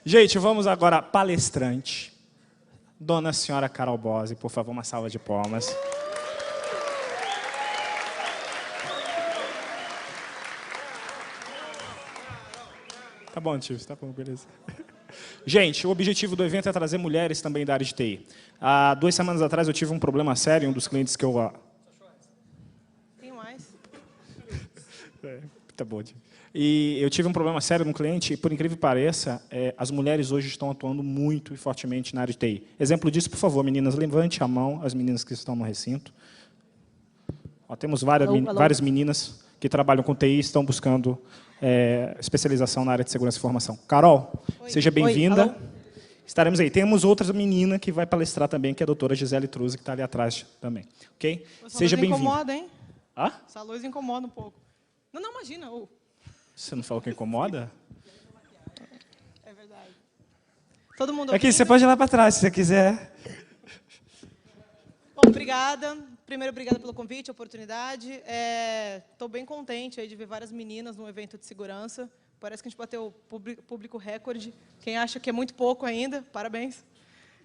Gente, vamos agora à palestrante. Dona Senhora Carol Bose, por favor, uma salva de palmas. Tá bom, tio, tá bom, beleza. Gente, o objetivo do evento é trazer mulheres também da área de TI. Há 2 semanas atrás eu tive um problema sério, um dos clientes que eu... Tem mais? Tá bom, tio. E eu tive um problema sério no cliente, e, por incrível que pareça, as mulheres hoje estão atuando muito e fortemente na área de TI. Exemplo disso, por favor, meninas, levante a mão, as meninas que estão no recinto. Ó, temos várias meninas que trabalham com TI e estão buscando especialização na área de segurança e informação. Carol, seja bem-vinda. Estaremos aí. Temos outra menina que vai palestrar também, que é a doutora Gisele Truzzi, que está ali atrás também. Ok? Seja bem-vinda. Incomoda, hein? Hã? Essa luz incomoda um pouco. Não, imagina. Você não falou que incomoda? É verdade. Todo mundo Aqui, você pode ir lá para trás, se você quiser. Bom, obrigada. Primeiro, obrigada pelo convite, a oportunidade. Estou bem contente aí de ver várias meninas no evento de segurança. Parece que a gente bateu público recorde. Quem acha que é muito pouco ainda, parabéns.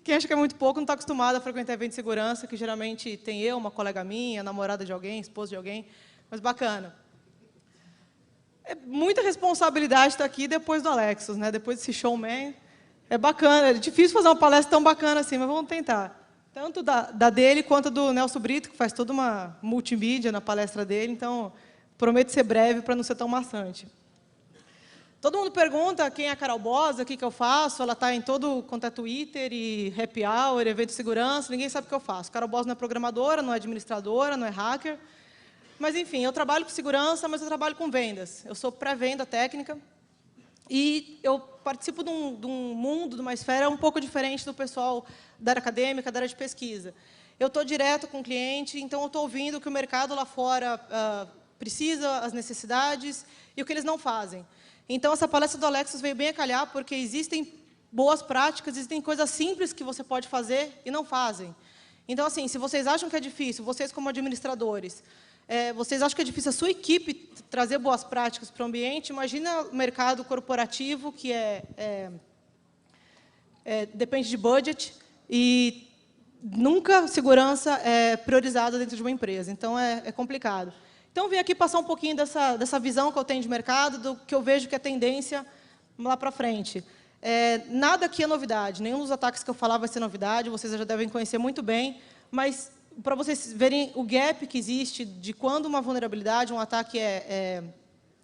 Quem acha que é muito pouco não está acostumado a frequentar evento de segurança, que geralmente tem eu, uma colega minha, namorada de alguém, esposa de alguém. Mas bacana. É muita responsabilidade estar aqui depois do Alexos, né? Depois desse showman. É bacana, é difícil fazer uma palestra tão bacana assim, mas vamos tentar. Tanto da dele quanto do Nelson Brito, que faz toda uma multimídia na palestra dele, então prometo ser breve para não ser tão maçante. Todo mundo pergunta quem é a Carol Bose, o que eu faço, ela está em todo quanto é Twitter e Happy Hour, evento de segurança, ninguém sabe o que eu faço. Carol Bose não é programadora, não é administradora, não é hacker. Mas, enfim, eu trabalho com segurança, mas eu trabalho com vendas. Eu sou pré-venda técnica e eu participo de um mundo, de uma esfera um pouco diferente do pessoal da área acadêmica, da área de pesquisa. Eu estou direto com o cliente, então eu estou ouvindo o que o mercado lá fora precisa, as necessidades e o que eles não fazem. Então, essa palestra do Alexos veio bem a calhar, porque existem boas práticas, existem coisas simples que você pode fazer e não fazem. Então, assim, se vocês acham que é difícil, vocês como administradores, vocês acham que é difícil a sua equipe trazer boas práticas para o ambiente? Imagina o mercado corporativo, que depende de budget, e nunca segurança é priorizada dentro de uma empresa. Então, é complicado. Então, vim aqui passar um pouquinho dessa visão que eu tenho de mercado, do que eu vejo que é tendência lá para frente. Nada aqui é novidade. Nenhum dos ataques que eu falar vai ser novidade. Vocês já devem conhecer muito bem. Mas, para vocês verem o gap que existe de quando uma vulnerabilidade, um ataque é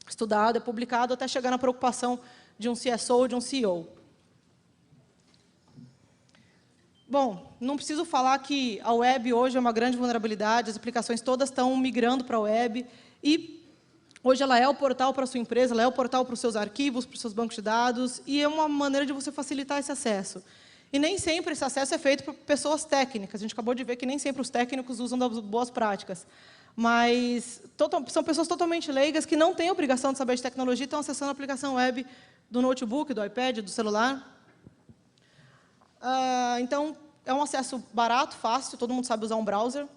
estudado, é publicado, até chegar na preocupação de um CSO ou de um CEO. Bom, não preciso falar que a web hoje é uma grande vulnerabilidade, as aplicações todas estão migrando para a web, e hoje ela é o portal para a sua empresa, ela é o portal para os seus arquivos, para os seus bancos de dados, e é uma maneira de você facilitar esse acesso. E nem sempre esse acesso é feito por pessoas técnicas. A gente acabou de ver que nem sempre os técnicos usam das boas práticas. Mas são pessoas totalmente leigas que não têm obrigação de saber de tecnologia e estão acessando a aplicação web do notebook, do iPad, do celular. Então, é um acesso barato, fácil, todo mundo sabe usar um browser.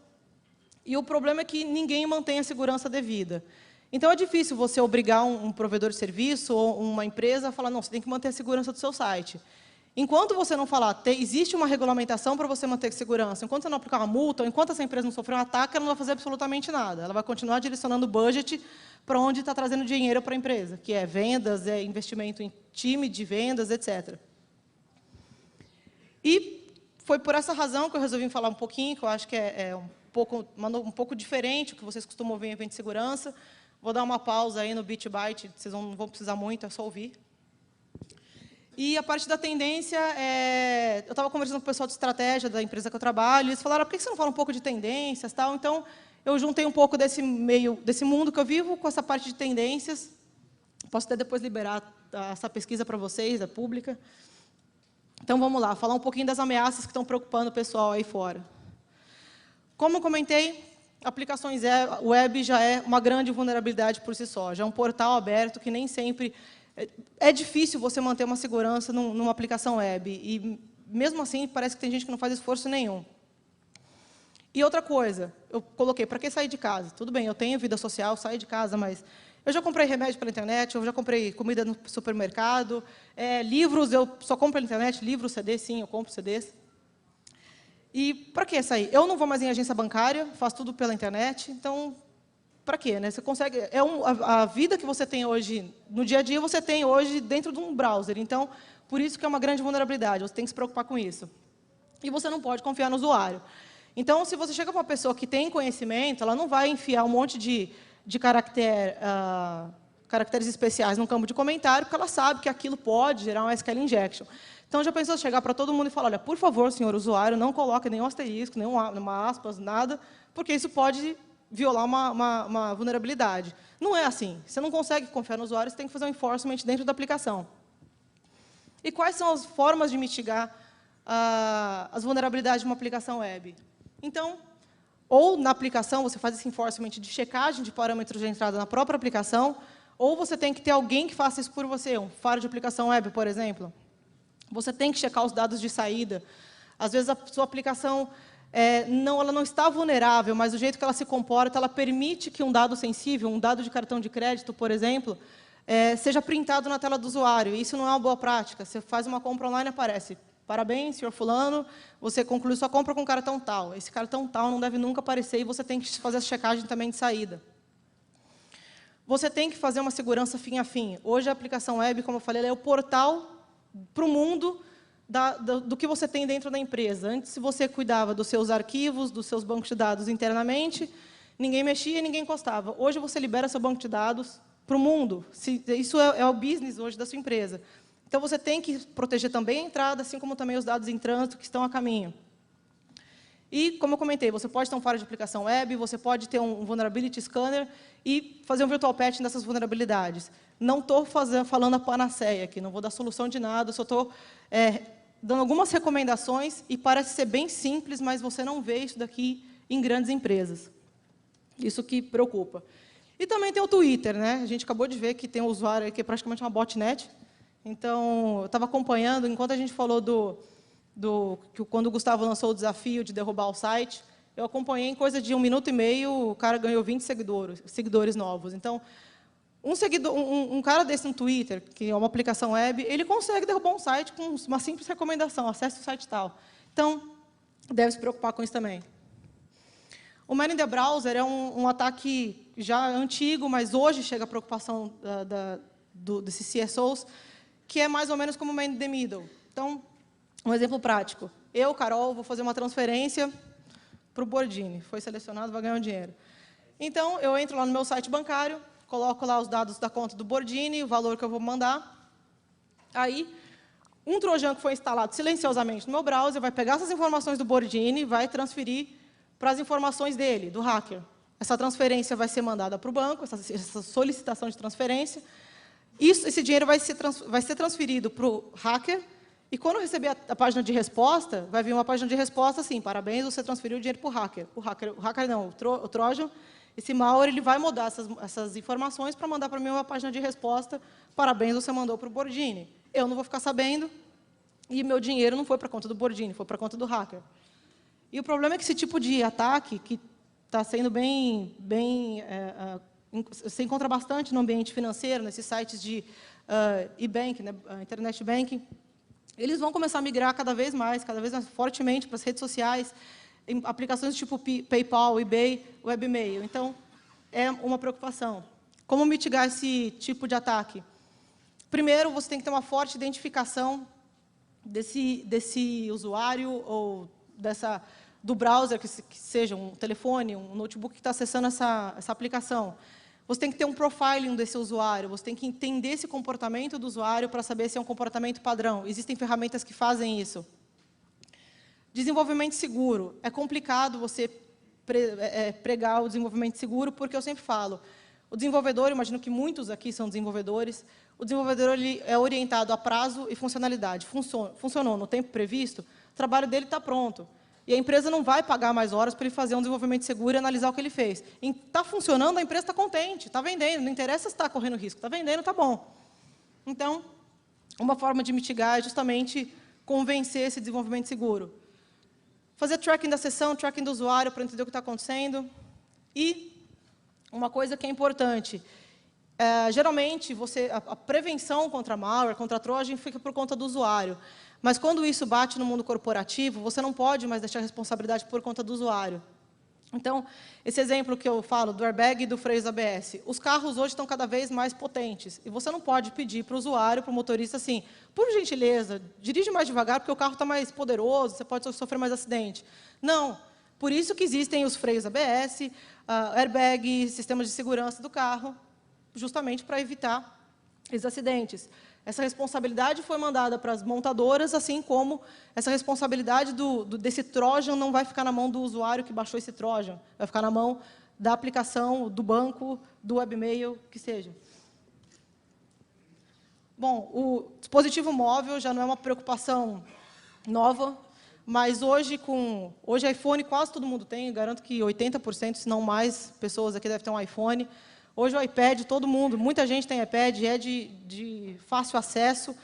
E o problema é que ninguém mantém a segurança devida. Então, é difícil você obrigar um provedor de serviço ou uma empresa a falar, não, você tem que manter a segurança do seu site. Enquanto você não falar, existe uma regulamentação para você manter a segurança, enquanto você não aplicar uma multa, ou enquanto essa empresa não sofrer um ataque, ela não vai fazer absolutamente nada. Ela vai continuar direcionando o budget para onde está trazendo dinheiro para a empresa, que é vendas, é investimento em time de vendas, etc. E foi por essa razão que eu resolvi falar um pouquinho, que eu acho que é um pouco diferente do que vocês costumam ver em evento de segurança. Vou dar uma pausa aí no BitByte, vocês não vão precisar muito, é só ouvir. E a parte da tendência, eu estava conversando com o pessoal de estratégia da empresa que eu trabalho, e eles falaram, por que você não fala um pouco de tendências? Tal? Então, eu juntei um pouco desse mundo que eu vivo com essa parte de tendências. Posso até depois liberar essa pesquisa para vocês, é pública. Então, vamos lá, falar um pouquinho das ameaças que estão preocupando o pessoal aí fora. Como eu comentei, aplicações web já é uma grande vulnerabilidade por si só. Já é um portal aberto que nem sempre... É difícil você manter uma segurança numa aplicação web. E, mesmo assim, parece que tem gente que não faz esforço nenhum. E outra coisa, eu coloquei, para que sair de casa? Tudo bem, eu tenho vida social, saio de casa, mas Eu já comprei remédio pela internet, eu já comprei comida no supermercado, livros, eu só compro pela internet, livros, CDs, sim, eu compro CDs. E para que sair? Eu não vou mais em agência bancária, faço tudo pela internet, então, para quê? Né? Você consegue, a vida que você tem hoje, no dia a dia, você tem hoje dentro de um browser. Então, por isso que é uma grande vulnerabilidade, você tem que se preocupar com isso. E você não pode confiar no usuário. Então, se você chega para uma pessoa que tem conhecimento, ela não vai enfiar um monte de caracteres especiais no campo de comentário, porque ela sabe que aquilo pode gerar um SQL injection. Então, já pensou chegar para todo mundo e falar, olha, por favor, senhor usuário, não coloque nenhum asterisco, nenhuma aspas, nada, porque isso pode violar uma vulnerabilidade. Não é assim. Você não consegue confiar no usuário, você tem que fazer um enforcement dentro da aplicação. E quais são as formas de mitigar as vulnerabilidades de uma aplicação web? Então, ou na aplicação você faz esse enforcement de checagem de parâmetros de entrada na própria aplicação, ou você tem que ter alguém que faça isso por você, um faro de aplicação web, por exemplo. Você tem que checar os dados de saída. Às vezes, a sua aplicação ela não está vulnerável, mas o jeito que ela se comporta, ela permite que um dado sensível, um dado de cartão de crédito, por exemplo, seja printado na tela do usuário. Isso não é uma boa prática. Você faz uma compra online e aparece: parabéns, senhor fulano, você concluiu sua compra com cartão tal. Esse cartão tal não deve nunca aparecer e você tem que fazer a checagem também de saída. Você tem que fazer uma segurança fim a fim. Hoje, a aplicação web, como eu falei, ela é o portal para o mundo do que você tem dentro da empresa. Antes, se você cuidava dos seus arquivos, dos seus bancos de dados internamente, ninguém mexia, ninguém encostava. Hoje, você libera seu banco de dados para o mundo. Isso é o business hoje da sua empresa. Então, você tem que proteger também a entrada, assim como também os dados em trânsito que estão a caminho. E, como eu comentei, você pode ter um faro de aplicação web, você pode ter um vulnerability scanner e fazer um virtual patching dessas vulnerabilidades. Não estou falando a panaceia aqui, não vou dar solução de nada, só estou dando algumas recomendações e parece ser bem simples, mas você não vê isso daqui em grandes empresas. Isso que preocupa. E também tem o Twitter, né? A gente acabou de ver que tem um usuário que é praticamente uma botnet. Então, eu estava acompanhando, enquanto a gente falou que quando o Gustavo lançou o desafio de derrubar o site, eu acompanhei em coisa de 1 minuto e meio, o cara ganhou 20 seguidores novos. Então, um cara desse no Twitter, que é uma aplicação web, ele consegue derrubar um site com uma simples recomendação: acesse o site tal. Então, deve se preocupar com isso também. O Man in the Browser é um ataque já antigo, mas hoje chega a preocupação desses CSOs, que é mais ou menos como o Man in the Middle. Então, um exemplo prático. Eu, Carol, vou fazer uma transferência para o Bordini. Foi selecionado, vai ganhar um dinheiro. Então, eu entro lá no meu site bancário, coloco lá os dados da conta do Bordini, o valor que eu vou mandar. Aí, um trojan que foi instalado silenciosamente no meu browser vai pegar essas informações do Bordini e vai transferir para as informações dele, do hacker. Essa transferência vai ser mandada para o banco, essa solicitação de transferência. Esse dinheiro vai ser transferido para o hacker, e quando eu receber a página de resposta, vai vir uma página de resposta assim: parabéns, você transferiu o dinheiro para o hacker. O hacker não, o trojan, esse malware, ele vai mudar essas informações para mandar para mim uma página de resposta: parabéns, você mandou para o Bordini. Eu não vou ficar sabendo, e meu dinheiro não foi para a conta do Bordini, foi para a conta do hacker. E o problema é que esse tipo de ataque, que está sendo você encontra bastante no ambiente financeiro, nesses sites de e-bank, né, internet banking, eles vão começar a migrar cada vez mais fortemente para as redes sociais, em aplicações tipo PayPal, eBay, Webmail. Então, é uma preocupação. Como mitigar esse tipo de ataque? Primeiro, você tem que ter uma forte identificação desse usuário ou do browser, que seja um telefone, um notebook que está acessando essa aplicação. Você tem que ter um profiling desse usuário, você tem que entender esse comportamento do usuário para saber se é um comportamento padrão. Existem ferramentas que fazem isso. Desenvolvimento seguro. É complicado você pregar o desenvolvimento seguro, porque eu sempre falo, o desenvolvedor, imagino que muitos aqui são desenvolvedores, o desenvolvedor ele é orientado a prazo e funcionalidade. Funcionou no tempo previsto, o trabalho dele está pronto. E a empresa não vai pagar mais horas para ele fazer um desenvolvimento seguro e analisar o que ele fez. Está funcionando, a empresa está contente, está vendendo, não interessa se está correndo risco, está vendendo, está bom. Então, uma forma de mitigar é justamente convencer esse desenvolvimento seguro. Fazer tracking da sessão, tracking do usuário para entender o que está acontecendo. E uma coisa que é importante, Geralmente, a prevenção contra malware, contra trojan, fica por conta do usuário. Mas, quando isso bate no mundo corporativo, você não pode mais deixar a responsabilidade por conta do usuário. Então, esse exemplo que eu falo, do airbag e do freio ABS, os carros hoje estão cada vez mais potentes. E você não pode pedir para o usuário, para o motorista, assim, por gentileza, dirige mais devagar, porque o carro está mais poderoso, você pode sofrer mais acidente. Não. Por isso que existem os freios ABS, airbag, sistemas de segurança do carro, justamente para evitar esses acidentes. Essa responsabilidade foi mandada para as montadoras, assim como essa responsabilidade desse trojan não vai ficar na mão do usuário que baixou esse trojan, vai ficar na mão da aplicação, do banco, do webmail, que seja. Bom, o dispositivo móvel já não é uma preocupação nova, mas hoje iPhone quase todo mundo tem, garanto que 80%, se não mais, pessoas aqui devem ter um iPhone. Hoje o iPad, todo mundo, muita gente tem iPad, é de fácil acesso.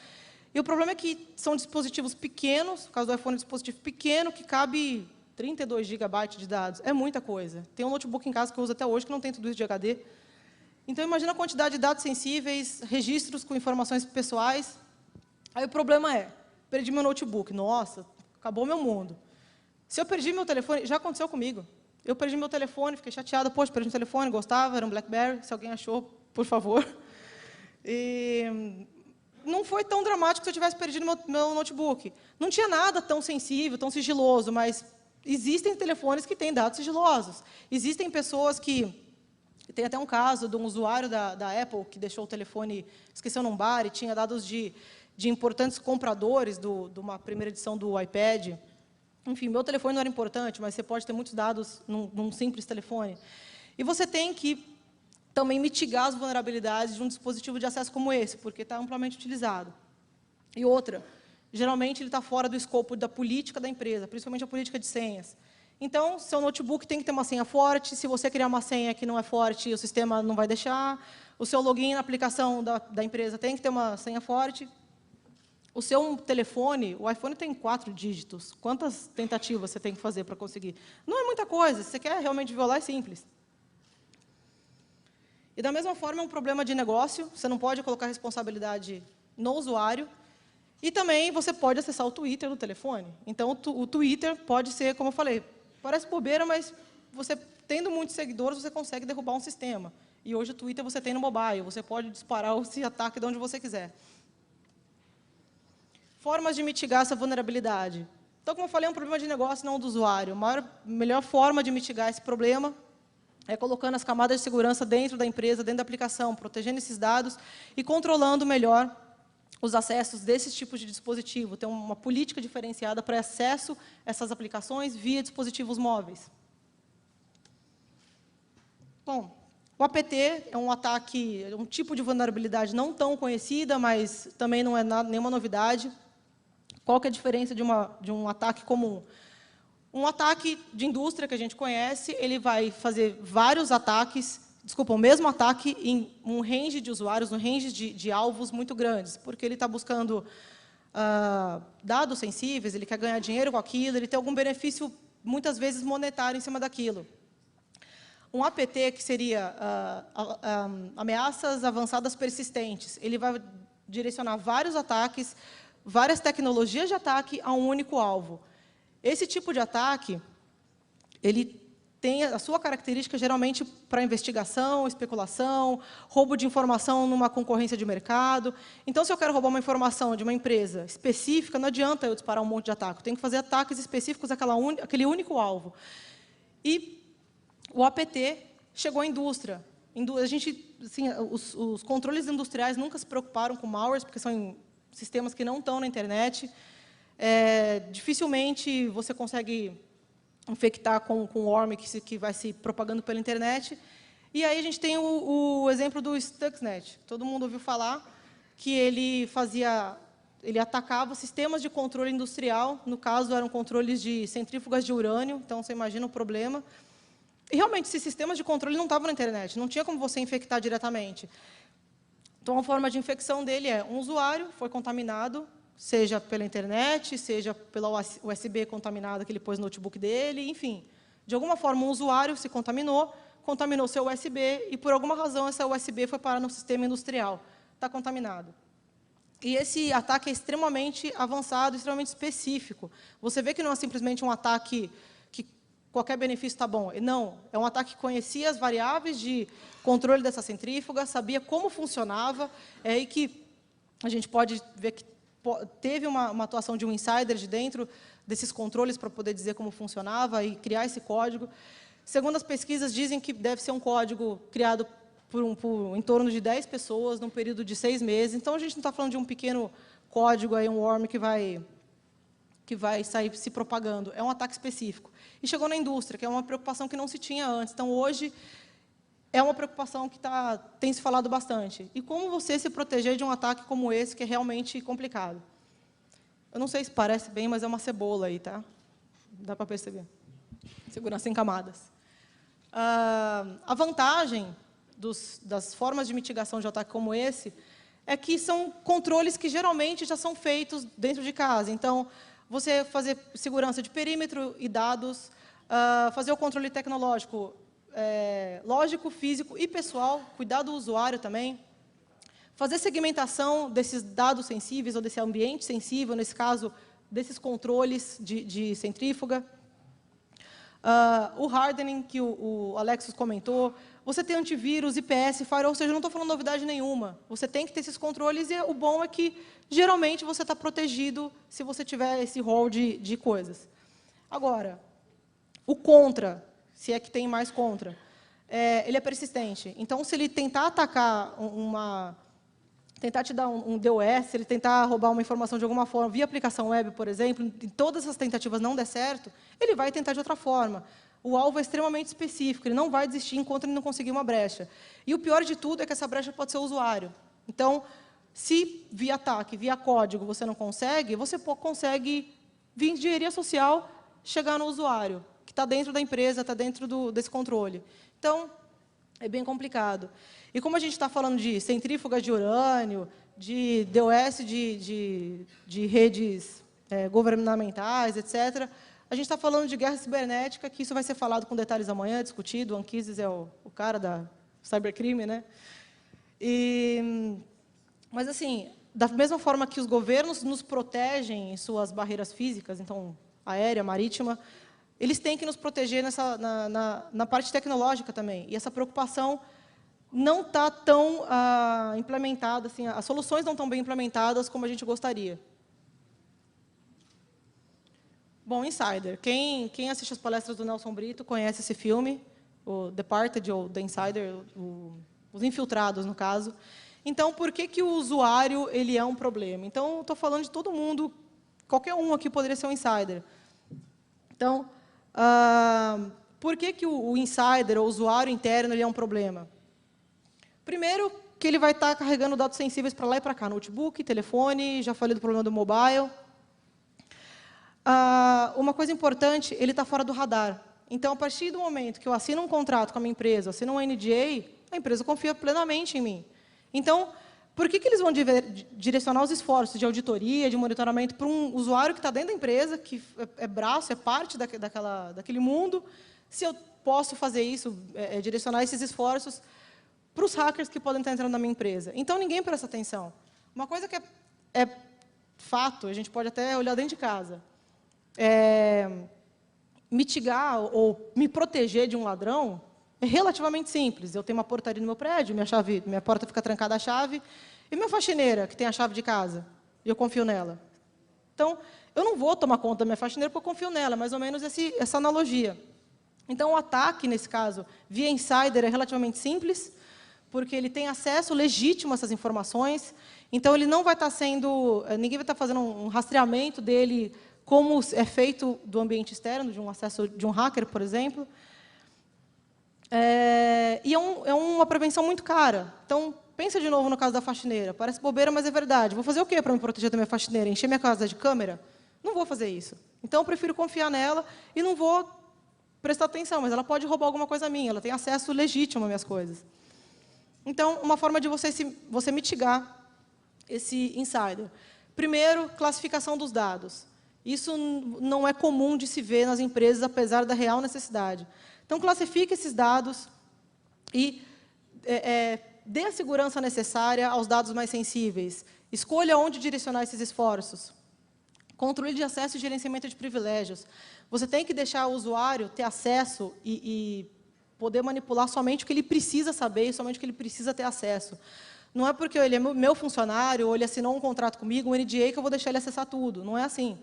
E o problema é que são dispositivos pequenos, no caso do iPhone, é um dispositivo pequeno que cabe 32 GB de dados. É muita coisa. Tem um notebook em casa que eu uso até hoje que não tem tudo isso de HD. Então, imagina a quantidade de dados sensíveis, registros com informações pessoais. Aí o problema é, perdi meu notebook. Nossa, acabou meu mundo. Se eu perdi meu telefone, já aconteceu comigo. Eu perdi meu telefone, fiquei chateada. Poxa, perdi meu telefone, gostava, era um BlackBerry. Se alguém achou, por favor. E não foi tão dramático se eu tivesse perdido meu notebook. Não tinha nada tão sensível, tão sigiloso, mas existem telefones que têm dados sigilosos. Existem pessoas que... Tem até um caso de um usuário da Apple que deixou o telefone, esqueceu num bar e tinha dados de importantes compradores de uma primeira edição do iPad. Enfim, meu telefone não era importante, mas você pode ter muitos dados num simples telefone. E você tem que também mitigar as vulnerabilidades de um dispositivo de acesso como esse, porque está amplamente utilizado. E outra, geralmente ele está fora do escopo da política da empresa, principalmente a política de senhas. Então, seu notebook tem que ter uma senha forte. Se você criar uma senha que não é forte, o sistema não vai deixar. O seu login na aplicação da empresa tem que ter uma senha forte. O seu telefone, o iPhone tem 4 dígitos. Quantas tentativas você tem que fazer para conseguir? Não é muita coisa. Se você quer realmente violar, é simples. E, da mesma forma, é um problema de negócio. Você não pode colocar responsabilidade no usuário. E também você pode acessar o Twitter no telefone. Então, o Twitter pode ser, como eu falei, parece bobeira, mas você, tendo muitos seguidores, você consegue derrubar um sistema. E hoje o Twitter você tem no mobile. Você pode disparar esse ataque de onde você quiser. Formas de mitigar essa vulnerabilidade. Então, como eu falei, é um problema de negócio, não do usuário. A melhor forma de mitigar esse problema é colocando as camadas de segurança dentro da empresa, dentro da aplicação, protegendo esses dados e controlando melhor os acessos desses tipos de dispositivo. Tem uma política diferenciada para acesso a essas aplicações via dispositivos móveis. Bom, o APT é um ataque, um tipo de vulnerabilidade não tão conhecida, mas também não é nenhuma novidade. Qual que é a diferença de um ataque comum? Um ataque de indústria que a gente conhece, ele vai fazer vários ataques, o mesmo ataque em um range de usuários, um range de alvos muito grandes, porque ele está buscando dados sensíveis, ele quer ganhar dinheiro com aquilo, ele tem algum benefício, muitas vezes, monetário em cima daquilo. Um APT, que seria ameaças avançadas persistentes, ele vai direcionar vários ataques, várias tecnologias de ataque a um único alvo. Esse tipo de ataque, ele tem a sua característica, geralmente, para investigação, especulação, roubo de informação numa concorrência de mercado. Então, se eu quero roubar uma informação de uma empresa específica, não adianta eu disparar um monte de ataque. Eu tenho que fazer ataques específicos àquele único alvo. E o APT chegou à indústria. A gente, assim, os controles industriais nunca se preocuparam com malwares, porque são sistemas que não estão na internet. Dificilmente você consegue infectar com worm que vai se propagando pela internet. E aí a gente tem o exemplo do Stuxnet. Todo mundo ouviu falar que ele atacava sistemas de controle industrial. No caso, eram controles de centrífugas de urânio. Então, você imagina o problema. E, realmente, esses sistemas de controle não estavam na internet. Não tinha como você infectar diretamente. Então, a forma de infecção dele é um usuário foi contaminado, seja pela internet, seja pela USB contaminada que ele pôs no notebook dele, enfim. De alguma forma, um usuário se contaminou, contaminou seu USB e, por alguma razão, essa USB foi parar no sistema industrial. Está contaminado. E esse ataque é extremamente avançado, extremamente específico. Você vê que não é simplesmente um ataque que qualquer benefício está bom. Não, é um ataque que conhecia as variáveis de controle dessa centrífuga, sabia como funcionava, e que a gente pode ver que teve uma atuação de um insider de dentro desses controles para poder dizer como funcionava e criar esse código. Segundo as pesquisas, dizem que deve ser um código criado por em torno de 10 pessoas, num período de 6 meses. Então, a gente não está falando de um pequeno código, aí, um worm que vai sair se propagando. É um ataque específico. E chegou na indústria, que é uma preocupação que não se tinha antes. Então, hoje, é uma preocupação que tem se falado bastante. E como você se proteger de um ataque como esse, que é realmente complicado? Eu não sei se parece bem, mas é uma cebola aí, tá? Dá para perceber. Segurança em camadas. A vantagem das formas de mitigação de ataque como esse é que são controles que geralmente já são feitos dentro de casa. Então, você fazer segurança de perímetro e dados, fazer o controle tecnológico, lógico, físico e pessoal, cuidar do usuário também, fazer segmentação desses dados sensíveis ou desse ambiente sensível, nesse caso, desses controles de centrífuga, o hardening, que o Alexis comentou, você tem antivírus, IPS, firewall, ou seja, eu não estou falando novidade nenhuma. Você tem que ter esses controles e o bom é que, geralmente, você está protegido se você tiver esse rol de coisas. Agora, o contra, se é que tem mais contra, ele é persistente. Então, se ele tentar atacar tentar te dar um DOS, se ele tentar roubar uma informação de alguma forma, via aplicação web, por exemplo, e todas essas tentativas não der certo, ele vai tentar de outra forma. O alvo é extremamente específico, ele não vai desistir enquanto ele não conseguir uma brecha. E o pior de tudo é que essa brecha pode ser o usuário. Então, se via ataque, via código, você não consegue, você consegue, via engenharia social, chegar no usuário, que está dentro da empresa, está dentro desse controle. Então, é bem complicado. E como a gente está falando de centrífugas de urânio, de DOS de redes governamentais, etc., a gente está falando de guerra cibernética, que isso vai ser falado com detalhes amanhã, discutido. O Anquises é o cara da cybercrime, né? Mas, assim, da mesma forma que os governos nos protegem em suas barreiras físicas, então, aérea, marítima, eles têm que nos proteger na parte tecnológica também. E essa preocupação não está tão implementada, assim, as soluções não estão bem implementadas como a gente gostaria. Bom, Insider. Quem assiste as palestras do Nelson Brito conhece esse filme, o Departed, ou The Insider, os infiltrados, no caso. Então, por que o usuário ele é um problema? Então, estou falando de todo mundo, qualquer um aqui poderia ser um insider. Então, por que o insider, ou o usuário interno, ele é um problema? Primeiro, que ele vai estar carregando dados sensíveis para lá e para cá, notebook, telefone, já falei do problema do mobile. Uma coisa importante, ele está fora do radar. Então, a partir do momento que eu assino um contrato com a minha empresa, assino um NDA, a empresa confia plenamente em mim. Então, por que eles vão direcionar os esforços de auditoria, de monitoramento para um usuário que está dentro da empresa, que é braço, é parte daquele mundo, se eu posso fazer isso, direcionar esses esforços para os hackers que podem estar entrando na minha empresa? Então, ninguém presta atenção. Uma coisa que é fato, a gente pode até olhar dentro de casa, mitigar ou me proteger de um ladrão é relativamente simples. Eu tenho uma portaria no meu prédio, minha porta fica trancada a chave, e minha faxineira, que tem a chave de casa, e eu confio nela. Então, eu não vou tomar conta da minha faxineira porque eu confio nela, mais ou menos essa analogia. Então, o ataque, nesse caso, via insider, é relativamente simples, porque ele tem acesso legítimo a essas informações, então ele não vai estar ninguém vai estar fazendo um rastreamento dele, como é feito do ambiente externo, de um acesso de um hacker, por exemplo. E é uma prevenção muito cara. Então, pensa de novo no caso da faxineira. Parece bobeira, mas é verdade. Vou fazer o quê para me proteger da minha faxineira? Encher minha casa de câmera? Não vou fazer isso. Então, eu prefiro confiar nela e não vou prestar atenção, mas ela pode roubar alguma coisa minha, ela tem acesso legítimo às minhas coisas. Então, uma forma de você mitigar esse insider. Primeiro, classificação dos dados. Isso não é comum de se ver nas empresas, apesar da real necessidade. Então, classifique esses dados, E dê a segurança necessária aos dados mais sensíveis. Escolha onde direcionar esses esforços. Controle de acesso e gerenciamento de privilégios. Você tem que deixar o usuário ter acesso e poder manipular somente o que ele precisa saber e somente o que ele precisa ter acesso. Não é porque ele é meu funcionário ou ele assinou um contrato comigo, um NDA, que eu vou deixar ele acessar tudo. Não é assim.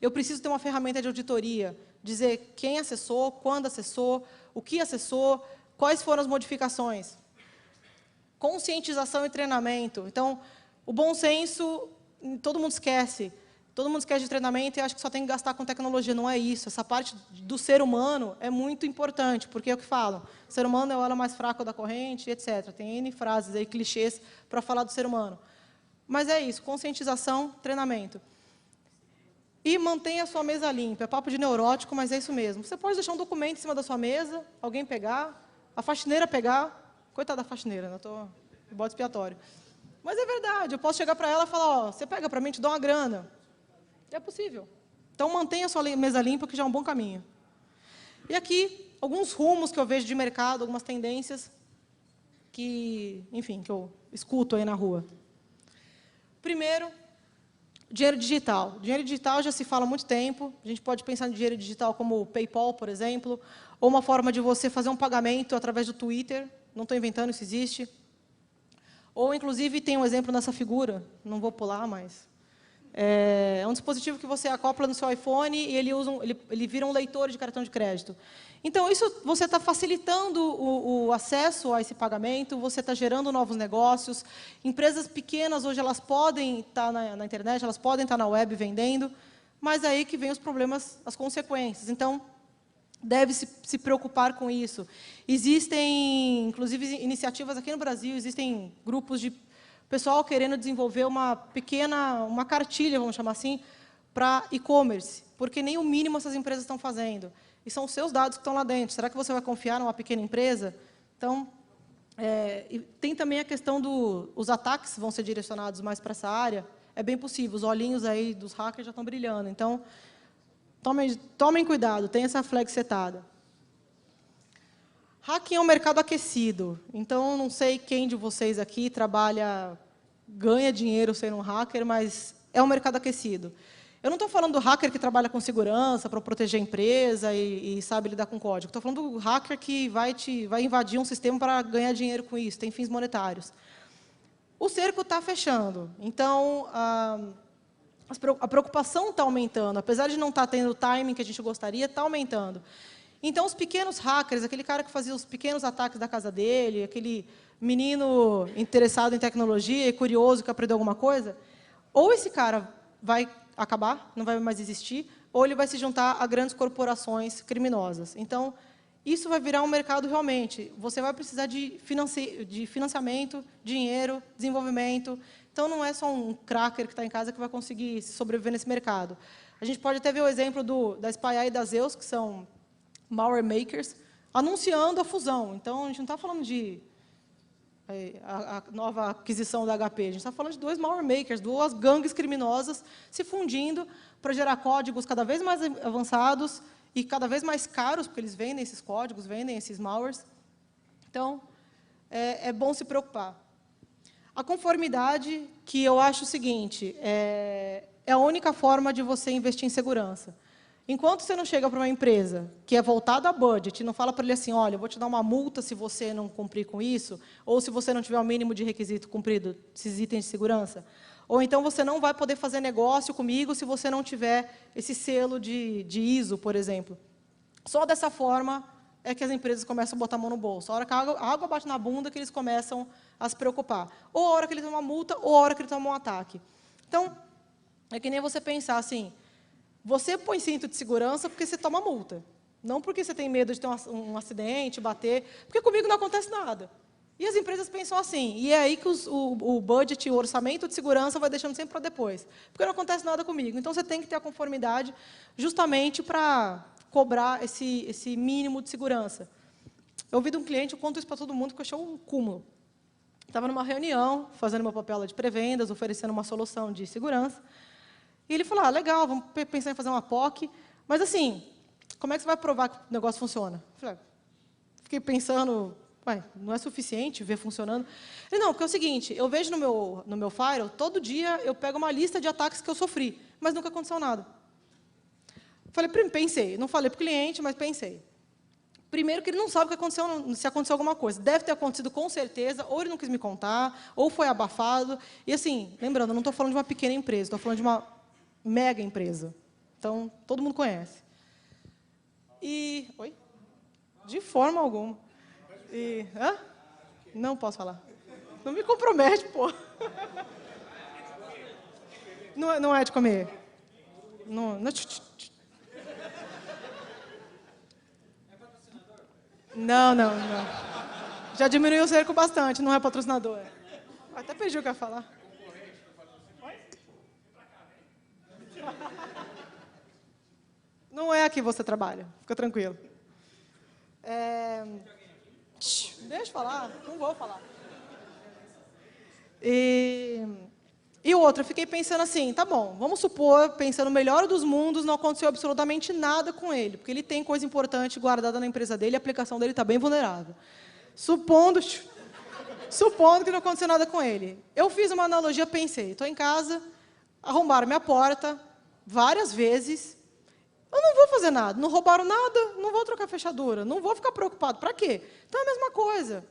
Eu preciso ter uma ferramenta de auditoria, dizer quem acessou, quando acessou, o que acessou, quais foram as modificações. Conscientização e treinamento. Então, o bom senso, todo mundo esquece. Todo mundo esquece de treinamento e acha que só tem que gastar com tecnologia. Não é isso. Essa parte do ser humano é muito importante, porque é o que falam. O ser humano é o elo mais fraco da corrente, etc. Tem N frases aí, clichês, para falar do ser humano. Mas é isso, conscientização, treinamento. E mantenha a sua mesa limpa. É papo de neurótico, mas é isso mesmo. Você pode deixar um documento em cima da sua mesa, alguém pegar, a faxineira pegar. Coitada da faxineira, né? Estou de bode expiatório. Mas é verdade, eu posso chegar para ela e falar, ó, você pega para mim, te dou uma grana. É possível. Então, mantenha a sua mesa limpa, que já é um bom caminho. E aqui, alguns rumos que eu vejo de mercado, algumas tendências que, enfim, que eu escuto aí na rua. Primeiro, dinheiro digital. Dinheiro digital já se fala há muito tempo. A gente pode pensar em dinheiro digital como o PayPal, por exemplo, ou uma forma de você fazer um pagamento através do Twitter. Não estou inventando, isso existe. Ou, inclusive, tem um exemplo nessa figura, não vou pular, mas... É um dispositivo que você acopla no seu iPhone e ele vira um leitor de cartão de crédito. Então, isso você está facilitando o acesso a esse pagamento, você está gerando novos negócios. Empresas pequenas, hoje, elas podem estar na internet, elas podem estar na web vendendo, mas aí que vem os problemas, as consequências. Então, deve se preocupar com isso. Existem, inclusive, iniciativas aqui no Brasil, existem grupos de pessoal querendo desenvolver uma cartilha, vamos chamar assim, para e-commerce, porque nem o mínimo essas empresas estão fazendo. E são os seus dados que estão lá dentro. Será que você vai confiar numa pequena empresa? Então, e tem também a questão dos ataques vão ser direcionados mais para essa área. É bem possível, os olhinhos aí dos hackers já estão brilhando. Então, tomem cuidado, tenha essa flag setada. Hacking é um mercado aquecido, então não sei quem de vocês aqui ganha dinheiro sendo um hacker, mas é um mercado aquecido. Eu não estou falando do hacker que trabalha com segurança para proteger a empresa e sabe lidar com código. Estou falando do hacker que vai invadir um sistema para ganhar dinheiro com isso, tem fins monetários. O cerco está fechando, então a preocupação está aumentando, apesar de não estar tendo o timing que a gente gostaria, está aumentando. Então, os pequenos hackers, aquele cara que fazia os pequenos ataques da casa dele, aquele menino interessado em tecnologia e curioso que aprendeu alguma coisa, ou esse cara vai acabar, não vai mais existir, ou ele vai se juntar a grandes corporações criminosas. Então, isso vai virar um mercado realmente. Você vai precisar de financiamento, dinheiro, desenvolvimento. Então, não é só um cracker que está em casa que vai conseguir sobreviver nesse mercado. A gente pode até ver o exemplo da SPI e da Zeus, que são malware makers, anunciando a fusão. Então, a gente não está falando de a nova aquisição da HP, a gente está falando de dois malware makers, duas gangues criminosas se fundindo para gerar códigos cada vez mais avançados e cada vez mais caros, porque eles vendem esses códigos, vendem esses malwares. Então, é bom se preocupar. A conformidade, que eu acho o seguinte, é a única forma de você investir em segurança. Enquanto você não chega para uma empresa que é voltada a budget e não fala para ele assim, olha, eu vou te dar uma multa se você não cumprir com isso, ou se você não tiver o mínimo de requisito cumprido, esses itens de segurança, ou então você não vai poder fazer negócio comigo se você não tiver esse selo de ISO, por exemplo. Só dessa forma é que as empresas começam a botar a mão no bolso. A hora que a água bate na bunda que eles começam a se preocupar. Ou a hora que ele toma uma multa, ou a hora que ele toma um ataque. Então, é que nem você pensar assim, você põe cinto de segurança porque você toma multa. Não porque você tem medo de ter um acidente, bater. Porque comigo não acontece nada. E as empresas pensam assim. E é aí que o budget, o orçamento de segurança vai deixando sempre para depois. Porque não acontece nada comigo. Então, você tem que ter a conformidade justamente para cobrar esse mínimo de segurança. Eu ouvi de um cliente, eu conto isso para todo mundo, que eu achei um cúmulo. Estava numa reunião, fazendo meu papel de pré-vendas, oferecendo uma solução de segurança. E ele falou, legal, vamos pensar em fazer uma POC, mas assim, como é que você vai provar que o negócio funciona? Eu falei, fiquei pensando Ué, não é suficiente ver funcionando? Ele, não, porque é o seguinte, eu vejo no meu Firewall, todo dia eu pego uma lista de ataques que eu sofri, mas nunca aconteceu nada. Pensei, não falei para o cliente, mas pensei. Primeiro que ele não sabe o que aconteceu, se aconteceu alguma coisa. Deve ter acontecido com certeza, ou ele não quis me contar, ou foi abafado. E assim, lembrando, eu não estou falando de uma pequena empresa, estou falando de uma mega empresa. Então, todo mundo conhece. E... Oi? De forma alguma. E... Hã? Não posso falar. Não me compromete, pô. Não é de comer. Não. Não. Já diminuiu o cerco bastante, não é patrocinador. Até perdi o que eu ia falar. Não é aqui que você trabalha, fica tranquilo. Deixa eu falar, não vou falar. E outra, eu fiquei pensando assim, tá bom, vamos supor, pensando no melhor dos mundos, não aconteceu absolutamente nada com ele, porque ele tem coisa importante guardada na empresa dele, a aplicação dele está bem vulnerável. Supondo que não aconteceu nada com ele. Eu fiz uma analogia, pensei, estou em casa, arrombaram minha porta várias vezes, eu não vou fazer nada, não roubaram nada, não vou trocar fechadura, não vou ficar preocupado. Para quê? Então é a mesma coisa.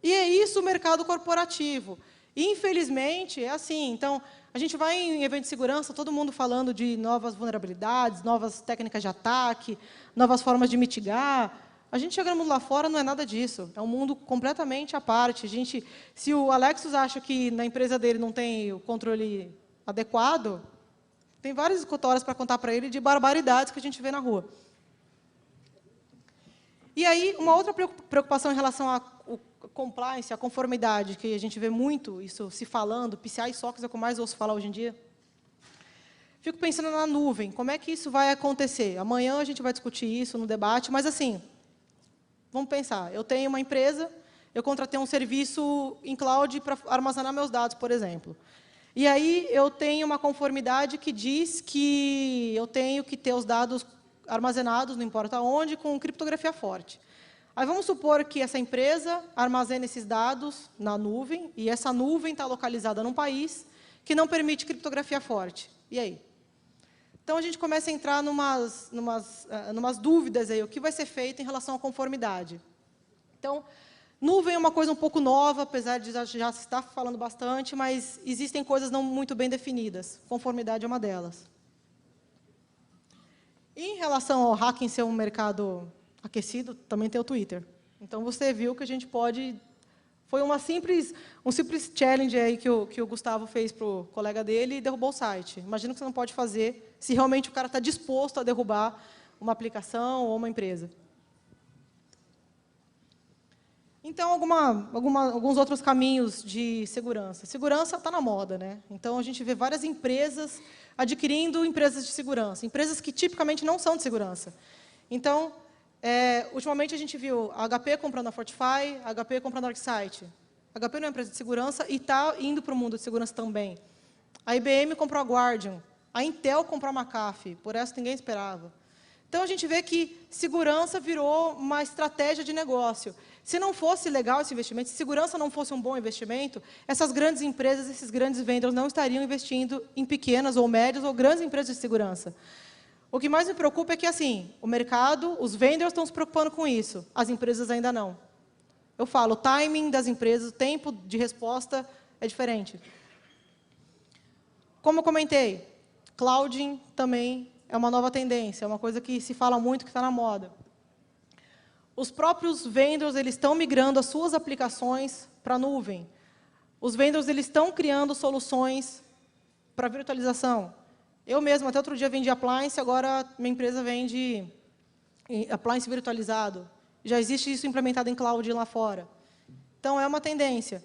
E é isso o mercado corporativo. Infelizmente, é assim. Então, a gente vai em evento de segurança, todo mundo falando de novas vulnerabilidades, novas técnicas de ataque, novas formas de mitigar. A gente chega no mundo lá fora, não é nada disso. É um mundo completamente à parte. Se o Alexis acha que na empresa dele não tem o controle adequado, tem várias histórias para contar para ele de barbaridades que a gente vê na rua. E aí, uma outra preocupação em relação à compliance, à conformidade, que a gente vê muito isso se falando, PCI e SOX é o que eu mais ouço falar hoje em dia. Fico pensando na nuvem, como é que isso vai acontecer? Amanhã a gente vai discutir isso no debate, mas assim, vamos pensar, eu tenho uma empresa, eu contratei um serviço em cloud para armazenar meus dados, por exemplo. E aí eu tenho uma conformidade que diz que eu tenho que ter os dados armazenados, não importa onde, com criptografia forte. Aí vamos supor que essa empresa armazena esses dados na nuvem, e essa nuvem está localizada num país que não permite criptografia forte. E aí? Então, a gente começa a entrar numas dúvidas aí, o que vai ser feito em relação à conformidade. Então, nuvem é uma coisa um pouco nova, apesar de já se estar falando bastante, mas existem coisas não muito bem definidas. Conformidade é uma delas. Em relação ao hacking ser um mercado aquecido, também tem o Twitter. Então, você viu que a gente pode... Foi um simples challenge aí que o Gustavo fez para o colega dele e derrubou o site. Imagina que você não pode fazer se realmente o cara está disposto a derrubar uma aplicação ou uma empresa. Então, alguns outros caminhos de segurança. Segurança está na moda, né? Então, a gente vê várias empresas adquirindo empresas de segurança, empresas que tipicamente não são de segurança. Então, ultimamente a gente viu a HP comprando a Fortify, a HP comprando a ArcSight. A HP não é uma empresa de segurança e está indo para o mundo de segurança também. A IBM comprou a Guardian, a Intel comprou a McAfee, por essa ninguém esperava. Então, a gente vê que segurança virou uma estratégia de negócio. Se não fosse legal esse investimento, se segurança não fosse um bom investimento, essas grandes empresas, esses grandes vendors não estariam investindo em pequenas ou médias ou grandes empresas de segurança. O que mais me preocupa é que, assim, o mercado, os vendors estão se preocupando com isso, as empresas ainda não. Eu falo, o timing das empresas, o tempo de resposta é diferente. Como eu comentei, clouding também é uma nova tendência, é uma coisa que se fala muito, que está na moda. Os próprios vendors eles estão migrando as suas aplicações para a nuvem. Os vendors eles estão criando soluções para virtualização. Eu mesmo, até outro dia, vendi appliance, agora minha empresa vende appliance virtualizado. Já existe isso implementado em cloud lá fora. Então, é uma tendência.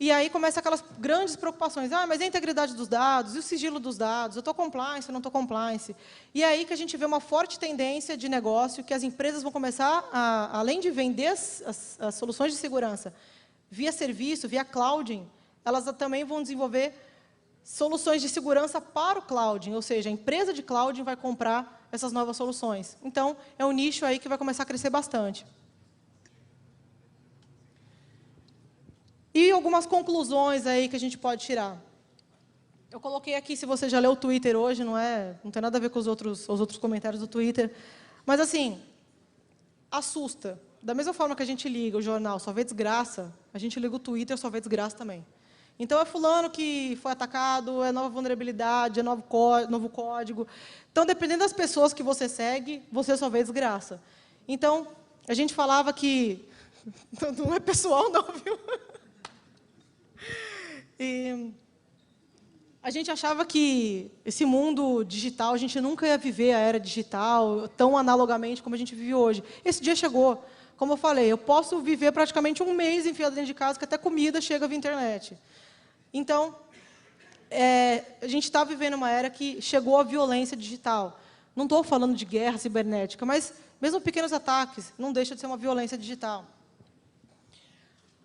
E aí começa aquelas grandes preocupações. Ah, mas e a integridade dos dados? E o sigilo dos dados? Eu estou compliance, eu não estou compliance? E é aí que a gente vê uma forte tendência de negócio, que as empresas vão começar, além de vender as soluções de segurança via serviço, via clouding, elas também vão desenvolver soluções de segurança para o clouding, ou seja, a empresa de clouding vai comprar essas novas soluções. Então, é um nicho aí que vai começar a crescer bastante. E algumas conclusões aí que a gente pode tirar. Eu coloquei aqui, se você já leu o Twitter hoje, não tem nada a ver com os outros comentários do Twitter, mas, assim, assusta. Da mesma forma que a gente liga o jornal, só vê desgraça, a gente liga o Twitter, só vê desgraça também. Então, é fulano que foi atacado, é nova vulnerabilidade, é novo código. Então, dependendo das pessoas que você segue, você só vê desgraça. Então, a gente falava que... Não é pessoal, não, viu? E a gente achava que esse mundo digital, a gente nunca ia viver a era digital tão analogamente como a gente vive hoje. Esse dia chegou. Como eu falei, eu posso viver praticamente um mês enfiado dentro de casa, que até comida chega via internet. Então, a gente está vivendo uma era que chegou a violência digital. Não estou falando de guerra cibernética, mas mesmo pequenos ataques não deixa de ser uma violência digital.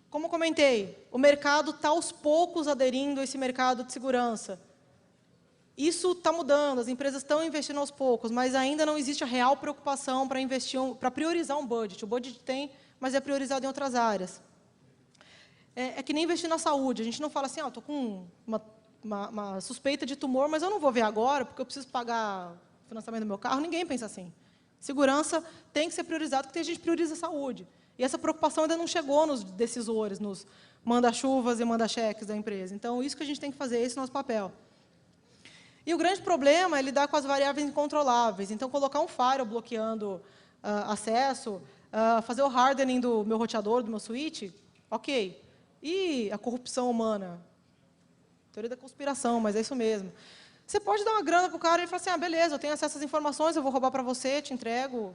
Como comentei, o mercado está aos poucos aderindo a esse mercado de segurança. Isso está mudando, as empresas estão investindo aos poucos, mas ainda não existe a real preocupação para priorizar um budget. O budget tem, mas é priorizado em outras áreas. É que nem investir na saúde. A gente não fala assim, estou com uma suspeita de tumor, mas eu não vou ver agora, porque eu preciso pagar o financiamento do meu carro. Ninguém pensa assim. Segurança tem que ser priorizado, porque a gente prioriza a saúde. E essa preocupação ainda não chegou nos decisores, nos manda-chuvas e manda-cheques da empresa. Então, isso que a gente tem que fazer, esse é o nosso papel. E o grande problema é lidar com as variáveis incontroláveis. Então, colocar um firewall bloqueando acesso, fazer o hardening do meu roteador, do meu switch, ok. E a corrupção humana? Teoria da conspiração, mas é isso mesmo. Você pode dar uma grana para o cara e falar assim, beleza, eu tenho acesso às informações, eu vou roubar para você, te entrego.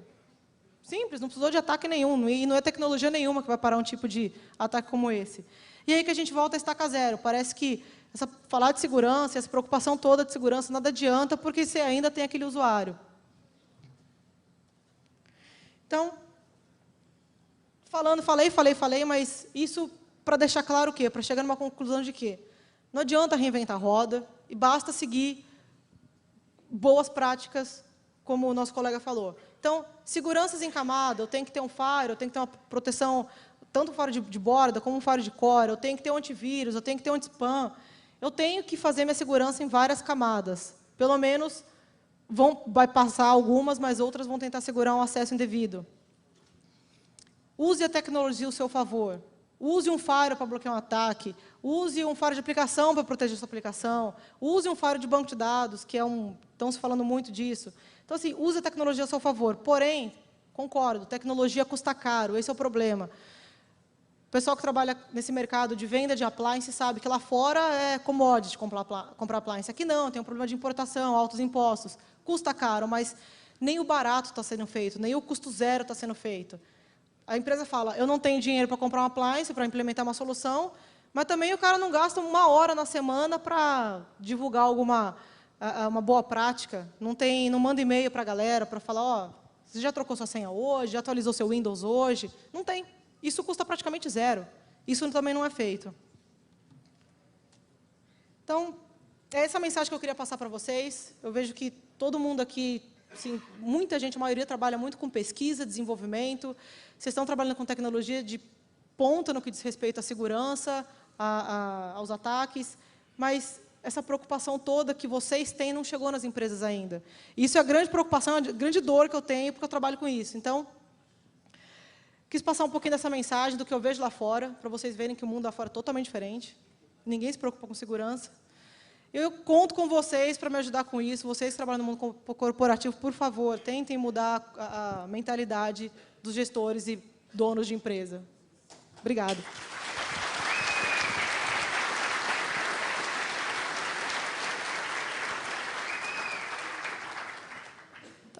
Simples, não precisou de ataque nenhum, e não é tecnologia nenhuma que vai parar um tipo de ataque como esse. E aí que a gente volta a estaca zero. Parece que falar de segurança, essa preocupação toda de segurança, nada adianta, porque você ainda tem aquele usuário. Então, falei, mas isso para deixar claro o quê? Para chegar numa conclusão de quê? Não adianta reinventar a roda, e basta seguir boas práticas, como o nosso colega falou. Então, seguranças em camada, eu tenho que ter um firewall, eu tenho que ter uma proteção, tanto um firewall de borda como um firewall de core, eu tenho que ter um antivírus, eu tenho que ter um anti-spam, eu tenho que fazer minha segurança em várias camadas. Pelo menos, vai passar algumas, mas outras vão tentar segurar um acesso indevido. Use a tecnologia ao seu favor. Use um firewall para bloquear um ataque. Use um firewall de aplicação para proteger sua aplicação. Use um firewall de banco de dados, que estão se falando muito disso. Então, assim, use a tecnologia a seu favor. Porém, concordo, tecnologia custa caro, esse é o problema. O pessoal que trabalha nesse mercado de venda de appliance sabe que lá fora é commodity comprar appliance. Aqui não, tem um problema de importação, altos impostos. Custa caro, mas nem o barato está sendo feito, nem o custo zero está sendo feito. A empresa fala, eu não tenho dinheiro para comprar uma appliance, para implementar uma solução, mas também o cara não gasta 1 hora na semana para divulgar uma boa prática. Não manda e-mail para a galera para falar, você já trocou sua senha hoje, já atualizou seu Windows hoje? Não tem. Isso custa praticamente zero. Isso também não é feito. Então, é essa a mensagem que eu queria passar para vocês. Eu vejo que todo mundo aqui, assim, muita gente, a maioria trabalha muito com pesquisa, desenvolvimento. Vocês estão trabalhando com tecnologia de ponta no que diz respeito à segurança, aos ataques, mas essa preocupação toda que vocês têm não chegou nas empresas ainda. Isso é a grande preocupação, a grande dor que eu tenho, porque eu trabalho com isso. Então, quis passar um pouquinho dessa mensagem do que eu vejo lá fora, para vocês verem que o mundo lá fora é totalmente diferente. Ninguém se preocupa com segurança. Eu conto com vocês para me ajudar com isso. Vocês que trabalham no mundo corporativo, por favor, tentem mudar a mentalidade dos gestores e donos de empresa. Obrigada.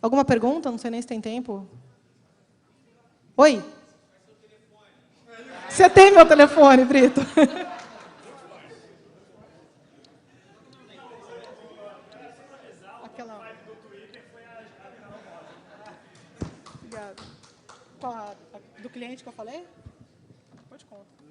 Alguma pergunta? Não sei nem se tem tempo. Oi? Você tem meu telefone, Brito? Aquela... Obrigada. Do cliente que eu falei? Pode contar.